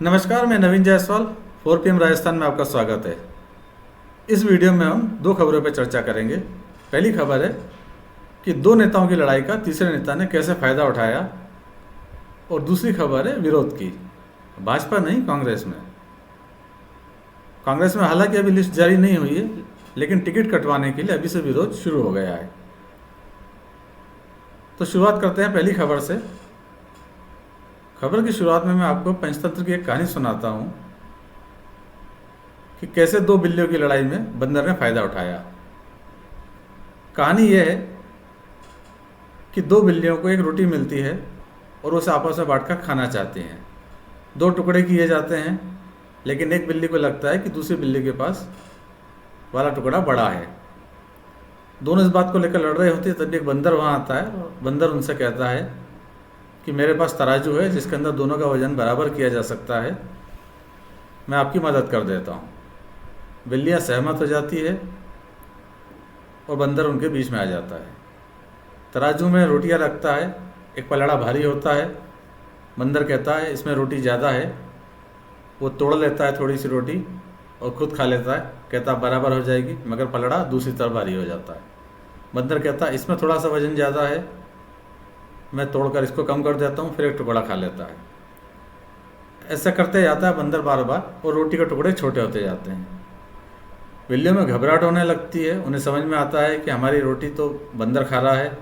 नमस्कार, मैं नवीन जायसवाल। 4 PM राजस्थान में आपका स्वागत है। इस वीडियो में हम दो खबरों पर चर्चा करेंगे। पहली खबर है कि दो नेताओं की लड़ाई का तीसरे नेता ने कैसे फ़ायदा उठाया, और दूसरी खबर है विरोध की। भाजपा नहीं, कांग्रेस में। कांग्रेस में हालांकि अभी लिस्ट जारी नहीं हुई है, लेकिन टिकट कटवाने के लिए अभी से विरोध शुरू हो गया है। तो शुरुआत करते हैं पहली खबर से। खबर की शुरुआत में मैं आपको पंचतंत्र की एक कहानी सुनाता हूँ कि कैसे दो बिल्लियों की लड़ाई में बंदर ने फ़ायदा उठाया। कहानी यह है कि दो बिल्लियों को एक रोटी मिलती है और उसे आपस में बांटकर खाना चाहती हैं। दो टुकड़े किए जाते हैं, लेकिन एक बिल्ली को लगता है कि दूसरी बिल्ली के पास वाला टुकड़ा बड़ा है। दोनों इस बात को लेकर लड़ रहे होते हैं, तभी एक बंदर वहाँ आता है और बंदर उनसे कहता है कि मेरे पास तराजू है जिसके अंदर दोनों का वजन बराबर किया जा सकता है, मैं आपकी मदद कर देता हूँ। बिल्लियाँ सहमत हो जाती है और बंदर उनके बीच में आ जाता है। तराजू में रोटियाँ रखता है, एक पलड़ा भारी होता है। बंदर कहता है इसमें रोटी ज़्यादा है। वो तोड़ लेता है थोड़ी सी रोटी और ख़ुद खा लेता है। कहता बराबर हो जाएगी, मगर पलड़ा दूसरी तरफ भारी हो जाता है। बंदर कहता है इसमें थोड़ा सा वजन ज़्यादा है, मैं तोड़कर इसको कम कर देता हूँ, फिर एक टुकड़ा खा लेता है। ऐसा करते जाता है बंदर बार बार, और रोटी के टुकड़े छोटे होते जाते हैं। बिल्लियों में घबराहट होने लगती है। उन्हें समझ में आता है कि हमारी रोटी तो बंदर खा रहा है।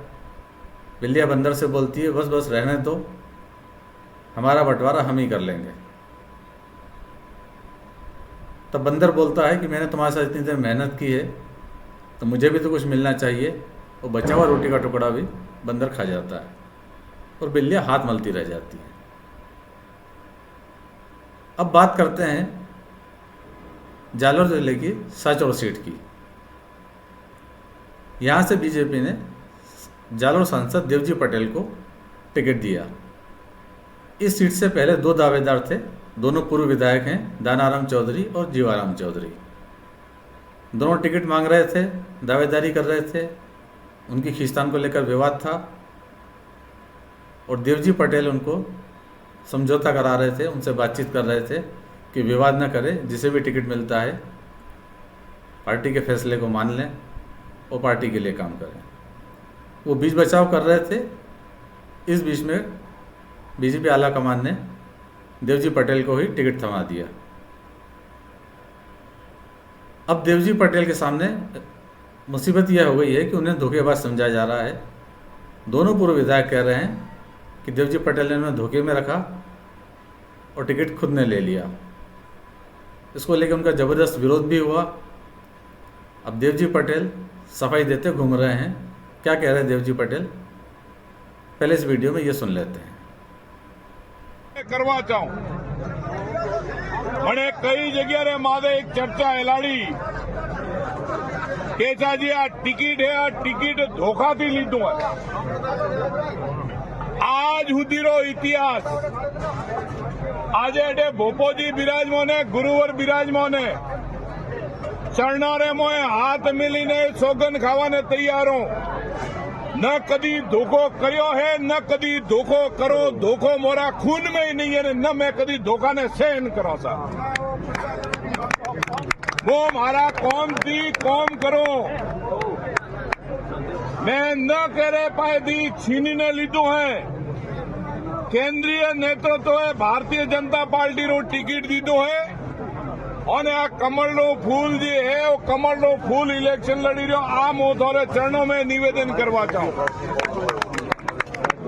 बिल्लियाँ बंदर से बोलती है बस बस रहने दो, हमारा बंटवारा हम ही कर लेंगे। तब बंदर बोलता है कि मैंने तुम्हारे साथ इतनी देर मेहनत की है, तो मुझे भी तो कुछ मिलना चाहिए। और बचा हुआ रोटी का टुकड़ा भी बंदर खा जाता है और बिल्लियाँ हाथ मलती रह जाती हैं। अब बात करते हैं जालोर जिले की साचौर सीट की। यहाँ से बीजेपी ने जालोर सांसद देवजी पटेल को टिकट दिया। इस सीट से पहले दो दावेदार थे, दोनों पूर्व विधायक हैं, दानाराम चौधरी और जीवाराम चौधरी। दोनों टिकट मांग रहे थे, दावेदारी कर रहे थे। उनकी खींचतान को लेकर विवाद था और देवजी पटेल उनको समझौता करा रहे थे, उनसे बातचीत कर रहे थे कि विवाद न करें, जिसे भी टिकट मिलता है पार्टी के फैसले को मान लें और पार्टी के लिए काम करें। वो बीच बचाव कर रहे थे। इस बीच में बीजेपी आला कमान ने देवजी पटेल को ही टिकट थमा दिया। अब देवजी पटेल के सामने मुसीबत यह हो गई है कि उन्हें धोखेबाज समझा जा रहा है। दोनों पूर्व विधायक कह रहे हैं कि देवजी पटेल ने उन्हें धोखे में रखा और टिकट खुद ने ले लिया। इसको लेकर उनका ज़बरदस्त विरोध भी हुआ। अब देवजी पटेल सफाई देते घूम रहे हैं। क्या कह रहे हैं देवजी पटेल, पहले इस वीडियो में ये सुन लेते हैं। કરવા ચાહું પણ કઈ જગ્યાએ મારે એક ચર્ચા એલાડી કે સાજી આ ટિકિટ હે, આ ટિકિટ ધોખાથી લીધું હે। આજ સુધીનો ઇતિહાસ આજે એડે ભોપોજી બિરાજમાને, ગુરુવર બિરાજમાને ચરણારે મોએ હાથ મિલીને સોગન ખાવાને તૈયારો। न कदी धोखो करियो है, न कदी धोखो करो। धोखो मोरा खून में ही नहीं है, न मैं कदी धोखा ने सहन करो सा। वो मारा कौम थी, कौम करो। मैं न कह रहे पाए दी छीनी ने लीधो है। केंद्रीय नेतृत्व है भारतीय जनता पार्टी रो टिकट दीधो है और आ कमल नो फूल जी है, वो कमल नो फूल इलेक्शन लड़ी रहो। आ मोथोरे चरणों में निवेदन करवा चाहूं।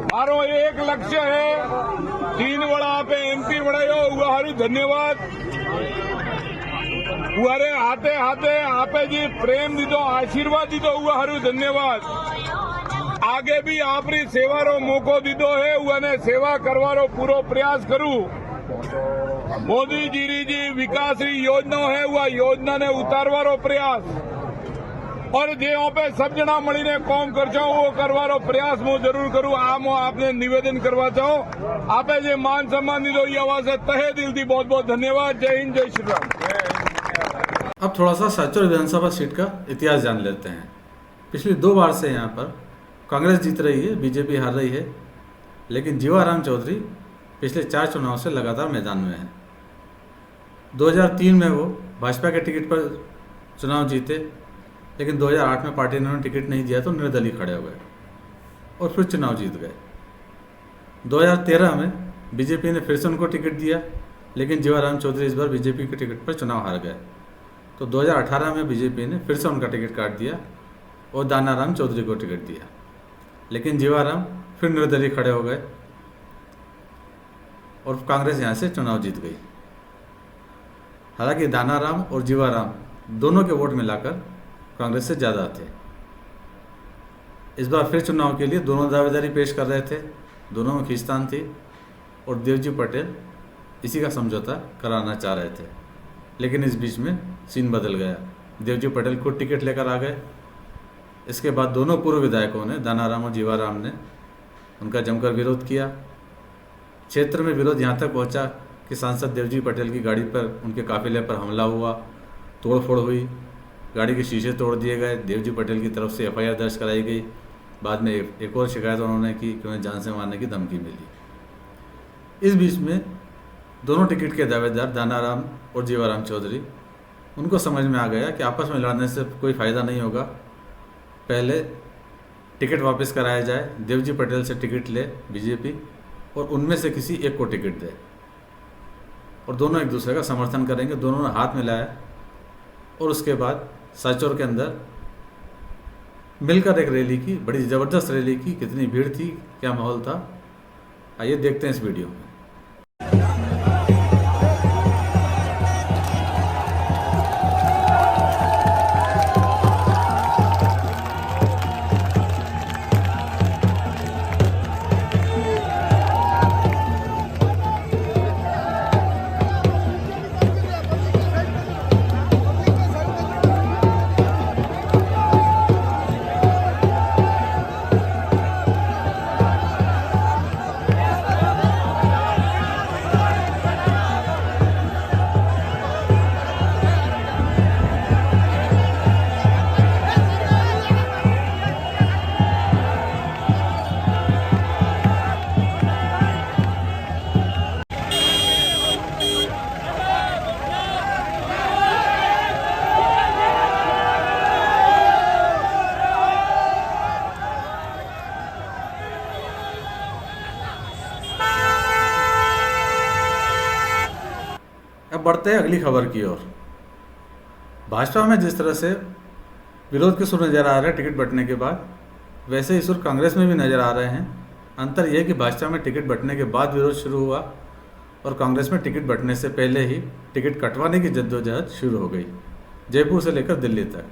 मारो एक लक्ष्य है, 3 वड़ा पे एमपी बढ़ायो, हुआ हरी धन्यवाद। हुआरे हाथे हाथे आपे जी प्रेम दीदो, आशीर्वाद दीदो, हुआ हरी धन्यवाद। आगे भी आपरी सेवा रो मौको दीदो है, हुआ ने सेवा करवारो पूरो प्रयास करूं। मोदी जी विकास योजना है, वह योजना ने उतारवारो प्रयास और जे पे सब जना मळीने काम कर जाओ वो करवारो प्रयास मु जरूर करूं। आ आपने निवेदन करवा चाहो। आपे जे मान सम्मान दीदो ये आवाज से तहे दिल थी बहुत बहुत धन्यवाद। जय हिंद, जय श्री राम। अब थोड़ा सा साचौर विधानसभा सीट का इतिहास जान लेते हैं। पिछली 2 बार से यहाँ पर कांग्रेस जीत रही है, बीजेपी हार रही है, लेकिन जीवाराम चौधरी पिछले 4 चुनाव से लगातार मैदान में हैं। 2003 में वो भाजपा के टिकट पर चुनाव जीते, लेकिन 2008 में पार्टी ने उन्हें टिकट नहीं दिया तो निर्दलीय खड़े हो गए और फिर चुनाव जीत गए। 2013 में बीजेपी ने फिर से उनको टिकट दिया, लेकिन जीवाराम चौधरी इस बार बीजेपी के टिकट पर चुनाव हार गए। तो 2018 में बीजेपी ने फिर से उनका टिकट काट दिया और दानाराम चौधरी को टिकट दिया, लेकिन जीवाराम फिर निर्दलीय खड़े हो गए और कांग्रेस यहाँ से चुनाव जीत गई। हालांकि दानाराम और जीवाराम दोनों के वोट मिलाकर कांग्रेस से ज़्यादा थे। इस बार फिर चुनाव के लिए दोनों दावेदारी पेश कर रहे थे, दोनों में खींचतान थी और देवजी पटेल इसी का समझौता कराना चाह रहे थे। लेकिन इस बीच में सीन बदल गया, देवजी पटेल खुद टिकट लेकर आ गए। इसके बाद दोनों पूर्व विधायकों ने, दानाराम और जीवाराम ने, उनका जमकर विरोध किया। क्षेत्र में विरोध यहाँ तक पहुँचा कि सांसद देवजी पटेल की गाड़ी पर, उनके काफिले पर हमला हुआ, तोड़फोड़ हुई, गाड़ी के शीशे तोड़ दिए गए, देवजी पटेल की तरफ से एफआईआर दर्ज कराई गई। बाद में एक और शिकायत उन्होंने की कि उन्हें जान से मारने की धमकी मिली। इस बीच में दोनों टिकट के दावेदार दानाराम और जीवाराम चौधरी, उनको समझ में आ गया कि आपस में लड़ने से कोई फ़ायदा नहीं होगा, पहले टिकट वापस कराया जाए, देवजी पटेल से टिकट ले बीजेपी और उनमें से किसी एक को टिकट दे और दोनों एक दूसरे का समर्थन करेंगे। दोनों ने हाथ मिलाया और उसके बाद साचौर के अंदर मिलकर एक रैली की, बड़ी ज़बरदस्त रैली की। कितनी भीड़ थी, क्या माहौल था, आइए देखते हैं इस वीडियो में। अब बढ़ते हैं अगली खबर की ओर। भाजपा में जिस तरह से विरोध के सुर नजर आ रहे हैं टिकट बंटने के बाद, वैसे ही सुर कांग्रेस में भी नजर आ रहे हैं। अंतर यह कि भाजपा में टिकट बंटने के बाद विरोध शुरू हुआ और कांग्रेस में टिकट बंटने से पहले ही टिकट कटवाने की जद्दोजहद शुरू हो गई, जयपुर से लेकर दिल्ली तक।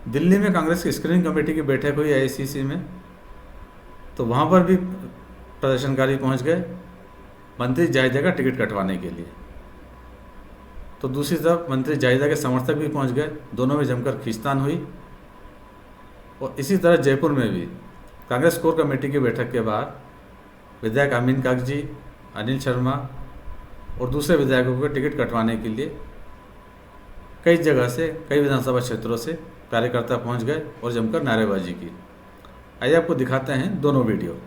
दिल्ली में कांग्रेस की स्क्रीनिंग कमेटी की बैठक हुई AICC में, तो वहाँ पर भी प्रदर्शनकारी पहुँच गए मंत्री जायजा का टिकट कटवाने के लिए। तो दूसरी तरफ मंत्री जायजा के समर्थक भी पहुंच गए, दोनों में जमकर खींचतान हुई। और इसी तरह जयपुर में भी कांग्रेस कोर कमेटी की बैठक के बाद विधायक अमीन कागजी, अनिल शर्मा और दूसरे विधायकों को टिकट कटवाने के लिए कई जगह से, कई विधानसभा क्षेत्रों से कार्यकर्ता पहुंच गए और जमकर नारेबाजी की। आइए आपको दिखाते हैं दोनों वीडियो।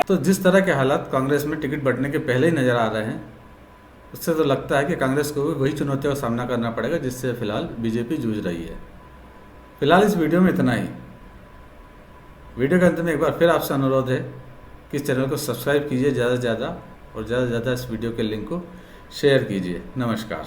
तो जिस तरह के हालात कांग्रेस में टिकट बंटने के पहले ही नज़र आ रहे हैं, उससे तो लगता है कि कांग्रेस को भी वही चुनौतियों का सामना करना पड़ेगा जिससे फिलहाल बीजेपी जूझ रही है। फिलहाल इस वीडियो में इतना ही। वीडियो के अंत में एक बार फिर आपसे अनुरोध है कि इस चैनल को सब्सक्राइब कीजिए ज़्यादा से ज़्यादा और ज़्यादा से ज़्यादा इस वीडियो के लिंक को शेयर कीजिए। नमस्कार।